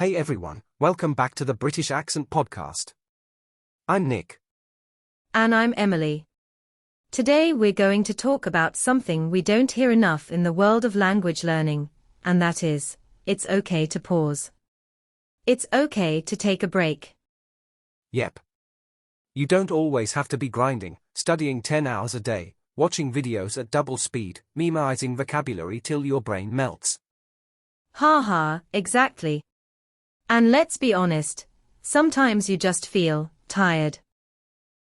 Hey everyone, welcome back to the British Accent Podcast. I'm Nick. And I'm Emily. Today we're going to talk about something we don't hear enough in the world of language learning, and that is, it's okay to pause. It's okay to take a break. Yep. You don't always have to be grinding, studying 10 hours a day, watching videos at double speed, memorizing vocabulary till your brain melts. Haha, exactly. And let's be honest, sometimes you just feel tired.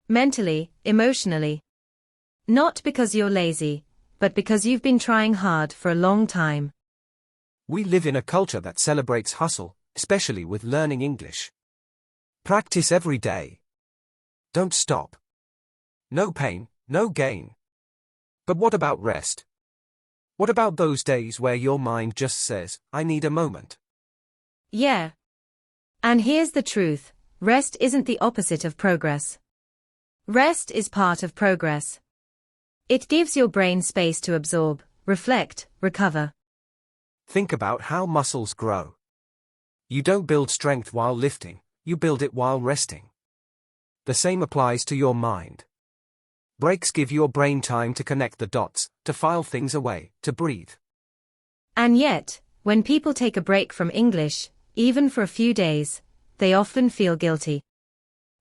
Mentally, emotionally. Not because you're lazy, but because you've been trying hard for a long time. We live in a culture that celebrates hustle, especially with learning English. Practice every day. Don't stop. No pain, no gain. But what about rest? What about those days where your mind just says, I need a moment? Yeah. And here's the truth, rest isn't the opposite of progress. Rest is part of progress. It gives your brain space to absorb, reflect, recover. Think about how muscles grow. You don't build strength while lifting, you build it while resting. The same applies to your mind. Breaks give your brain time to connect the dots, to file things away, to breathe. And yet, when people take a break from English, even for a few days, they often feel guilty.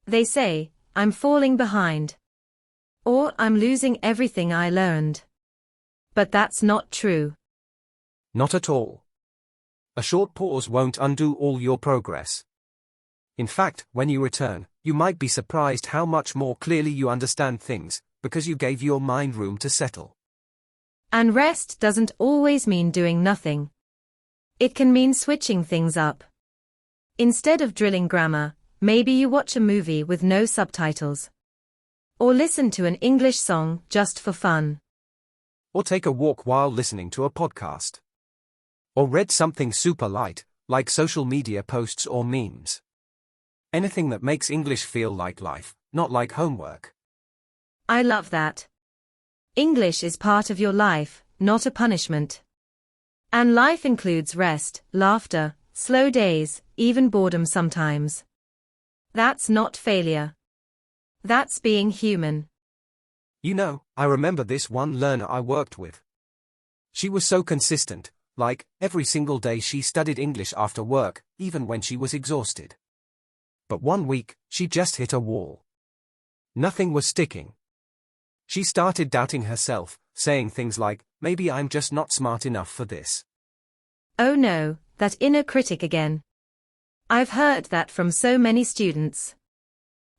They say, I'm falling behind. Or I'm losing everything I learned. But that's not true. Not at all. A short pause won't undo all your progress. In fact, when you return, you might be surprised how much more clearly you understand things, because you gave your mind room to settle. And rest doesn't always mean doing nothing. It can mean switching things up. Instead of drilling grammar, maybe you watch a movie with no subtitles. Or listen to an English song just for fun. Or take a walk while listening to a podcast. Or read something super light, like social media posts or memes. Anything that makes English feel like life, not like homework. I love that. English is part of your life, not a punishment. And life includes rest, laughter, slow days, even boredom sometimes. That's not failure. That's being human. You know, I remember this one learner I worked with. She was so consistent, like, every single day she studied English after work, even when she was exhausted. But one week, she just hit a wall. Nothing was sticking. She started doubting herself, saying things like, maybe I'm just not smart enough for this. Oh no, that inner critic again. I've heard that from so many students.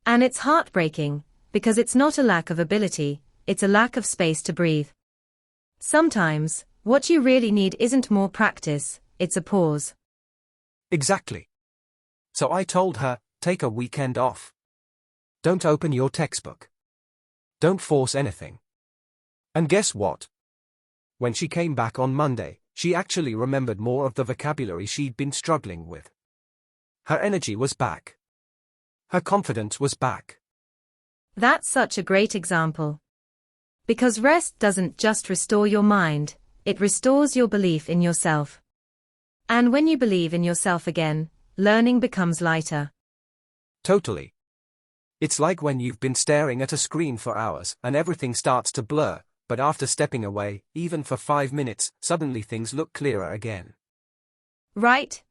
And it's heartbreaking, because it's not a lack of ability, it's a lack of space to breathe. Sometimes, what you really need isn't more practice, it's a pause. Exactly. So I told her, take a weekend off. Don't open your textbook. Don't force anything. And guess what? When she came back on Monday, she actually remembered more of the vocabulary she'd been struggling with. Her energy was back. Her confidence was back. That's such a great example. Because rest doesn't just restore your mind, it restores your belief in yourself. And when you believe in yourself again, learning becomes lighter. Totally. It's like when you've been staring at a screen for hours and everything starts to blur, but after stepping away, even for 5 minutes, suddenly things look clearer again. Right?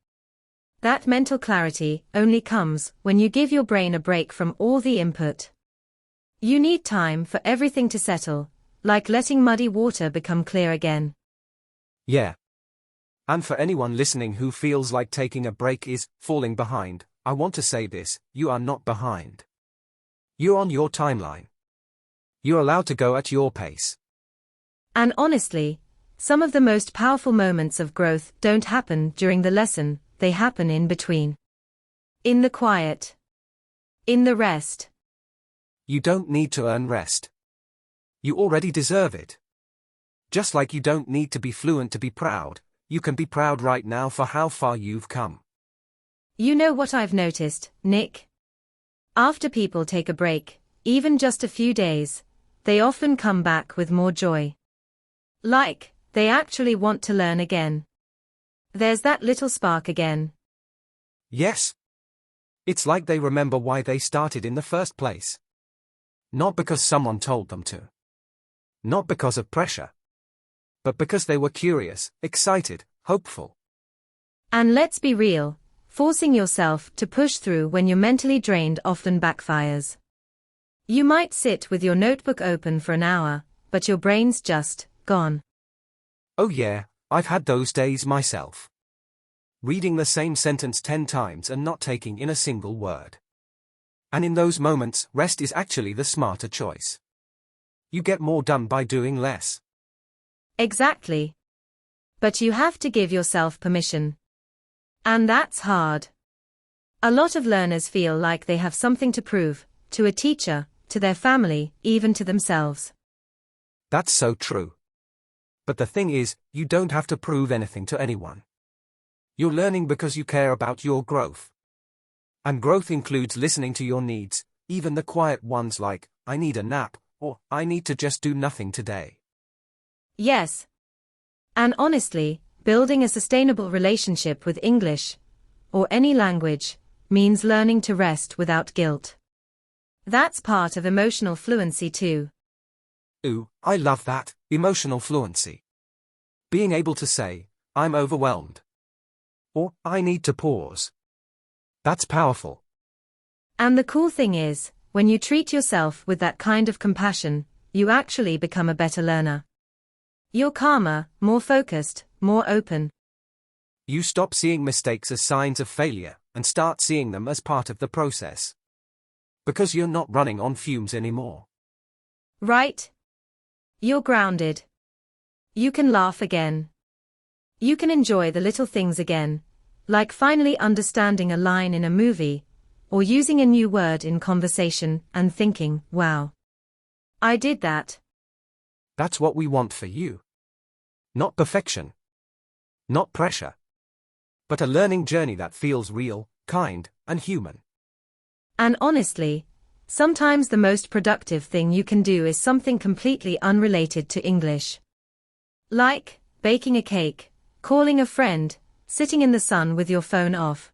That mental clarity only comes when you give your brain a break from all the input. You need time for everything to settle, like letting muddy water become clear again. Yeah. And for anyone listening who feels like taking a break is falling behind, I want to say this, you are not behind. You're on your timeline. You're allowed to go at your pace. And honestly, some of the most powerful moments of growth don't happen during the lesson, they happen in between. In the quiet. In the rest. You don't need to earn rest. You already deserve it. Just like you don't need to be fluent to be proud, you can be proud right now for how far you've come. You know what I've noticed, Nick? After people take a break, even just a few days, they often come back with more joy. Like, they actually want to learn again. There's that little spark again. Yes. It's like they remember why they started in the first place. Not because someone told them to. Not because of pressure. But because they were curious, excited, hopeful. And let's be real, forcing yourself to push through when you're mentally drained often backfires. You might sit with your notebook open for an hour, but your brain's just gone. Oh yeah, I've had those days myself. Reading the same sentence 10 times and not taking in a single word. And in those moments, rest is actually the smarter choice. You get more done by doing less. Exactly. But you have to give yourself permission. And that's hard. A lot of learners feel like they have something to prove, to a teacher, to their family, even to themselves. That's so true. But the thing is, you don't have to prove anything to anyone. You're learning because you care about your growth. And growth includes listening to your needs, even the quiet ones like, I need a nap, or I need to just do nothing today. Yes. And honestly, building a sustainable relationship with English, or any language, means learning to rest without guilt. That's part of emotional fluency too. Ooh, I love that, emotional fluency. Being able to say, I'm overwhelmed. Or, I need to pause. That's powerful. And the cool thing is, when you treat yourself with that kind of compassion, you actually become a better learner. You're calmer, more focused, more open. You stop seeing mistakes as signs of failure, and start seeing them as part of the process. Because you're not running on fumes anymore. Right? You're grounded. You can laugh again. You can enjoy the little things again, like finally understanding a line in a movie, or using a new word in conversation and thinking, wow, I did that. That's what we want for you. Not perfection. Not pressure. But a learning journey that feels real, kind, and human. And honestly, sometimes the most productive thing you can do is something completely unrelated to English. Like baking a cake, calling a friend, sitting in the sun with your phone off.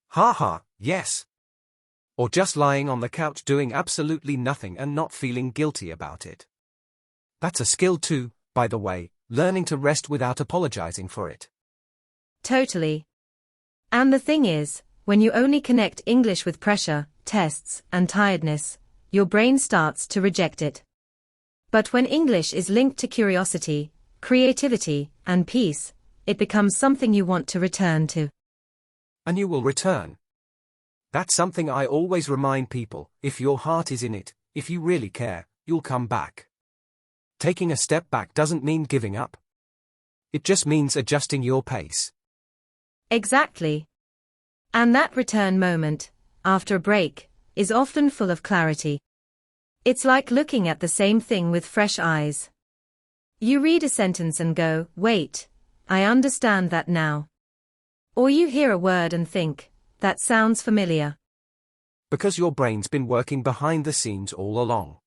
Haha, yes. Or just lying on the couch doing absolutely nothing and not feeling guilty about it. That's a skill too, by the way, learning to rest without apologizing for it. Totally. And the thing is, when you only connect English with pressure, tests, and tiredness, your brain starts to reject it. But when English is linked to curiosity, creativity, and peace, it becomes something you want to return to. And you will return. That's something I always remind people, if your heart is in it, if you really care, you'll come back. Taking a step back doesn't mean giving up. It just means adjusting your pace. Exactly. And that return moment, after a break, is often full of clarity. It's like looking at the same thing with fresh eyes. You read a sentence and go, wait, I understand that now. Or you hear a word and think, that sounds familiar. Because your brain's been working behind the scenes all along.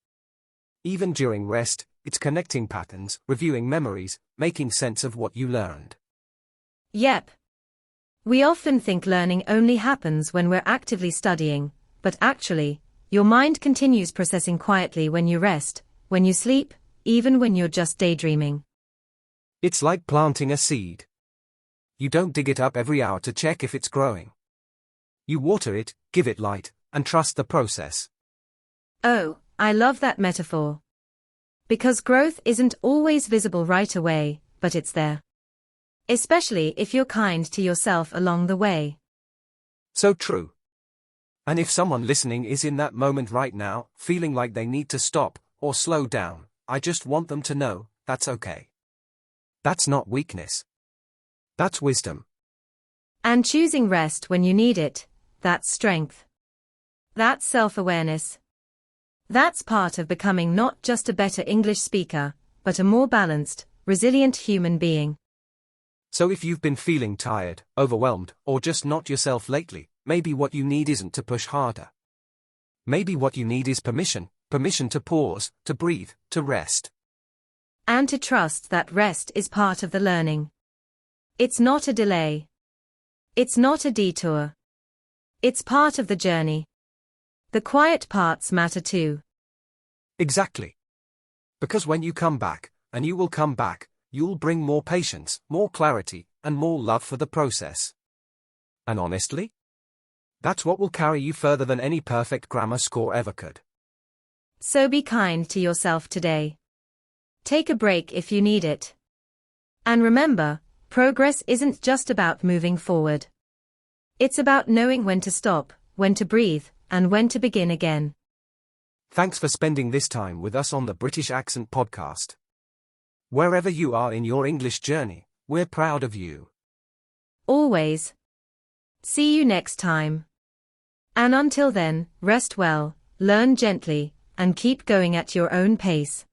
Even during rest, it's connecting patterns, reviewing memories, making sense of what you learned. Yep. We often think learning only happens when we're actively studying, but actually, your mind continues processing quietly when you rest, when you sleep, even when you're just daydreaming. It's like planting a seed. You don't dig it up every hour to check if it's growing. You water it, give it light, and trust the process. Oh, I love that metaphor. Because growth isn't always visible right away, but it's there. Especially if you're kind to yourself along the way. So true. And if someone listening is in that moment right now, feeling like they need to stop, or slow down, I just want them to know, that's okay. That's not weakness. That's wisdom. And choosing rest when you need it, that's strength. That's self-awareness. That's part of becoming not just a better English speaker, but a more balanced, resilient human being. So if you've been feeling tired, overwhelmed, or just not yourself lately, maybe what you need isn't to push harder. Maybe what you need is permission to pause, to breathe, to rest. And to trust that rest is part of the learning. It's not a delay. It's not a detour. It's part of the journey. The quiet parts matter too. Exactly. Because when you come back, and you will come back, you'll bring more patience, more clarity, and more love for the process. And honestly, that's what will carry you further than any perfect grammar score ever could. So be kind to yourself today. Take a break if you need it. And remember, progress isn't just about moving forward. It's about knowing when to stop, when to breathe, and when to begin again. Thanks for spending this time with us on the British Accent Podcast. Wherever you are in your English journey, we're proud of you. Always. See you next time. And until then, rest well, learn gently, and keep going at your own pace.